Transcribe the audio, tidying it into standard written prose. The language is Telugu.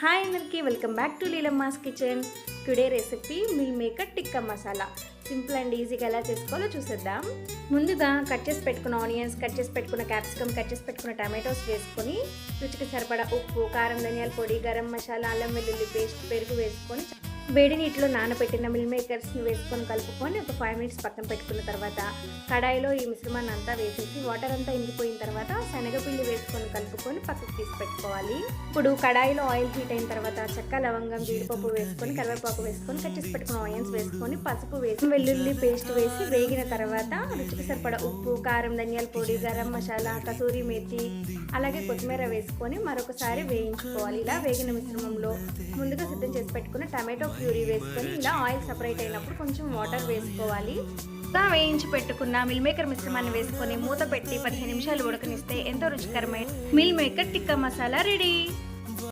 హాయ్ అందరికీ welcome back to Leelamma's kitchen. Today recipe meal maker tikka masala. Simple and ఈజీగా ఎలా చేసుకోవాలో చూసేద్దాం. ముందుగా కట్ చేసి పెట్టుకున్న ఆనియన్స్, కట్ చేసి పెట్టుకున్న క్యాప్సికమ్, కట్ చేసి పెట్టుకున్న టమాటోస్ వేసుకొని రుచికి సరిపడా ఉప్పు, కారం, ధనియాల పొడి, గరం మసాలా, అల్లం వెల్లుల్లి పేస్ట్, పెరుగు వేసుకొని వేడి నీటిలో నానబెట్టిన మిల్ మేకర్స్ని వేసుకొని కలుపుకొని ఒక 5 మినిట్స్ పక్కన పెట్టుకున్న తర్వాత కడాయిలో ఈ మిశ్రమాన్ని అంతా వేసేసి వాటర్ అంతా ఇంకిపోయిన తర్వాత శనగపిండి వేసుకొని కలుపుకొని పక్కకు తీసి పెట్టుకోవాలి. ఇప్పుడు కడాయిలో ఆయిల్ హీట్ అయిన తర్వాత చెక్క, లవంగం, జీడిపప్పు వేసుకొని కరివేపాకు వేసుకొని కట్ చేసి పెట్టుకున్న ఆనియన్స్ వేసుకొని పసుపు వేసి వెల్లుల్లి పేస్ట్ వేసి వేగిన తర్వాత రుచికి సరిపడా ఉప్పు, కారం, ధనియాల పొడి, గరం మసాలా, కసూరి మేతి అలాగే కొత్తిమీర వేసుకొని మరొకసారి వేయించుకోవాలి. ఇలా వేగిన మిశ్రమంలో ముందుగా సిద్ధం చేసి పెట్టుకున్న టమాటో ప్యూరీ వేసుకొని ఇలా ఆయిల్ సపరేట్ అయినప్పుడు కొంచెం వాటర్ వేసుకోవాలి. ఇలా వేయించి పెట్టుకున్న మిల్ మేకర్ మిశ్రమాన్ని వేసుకొని మూత పెట్టి 15 నిమిషాలు ఉడకనిస్తే ఎంతో రుచికరమైన mill maker tikka masala ready.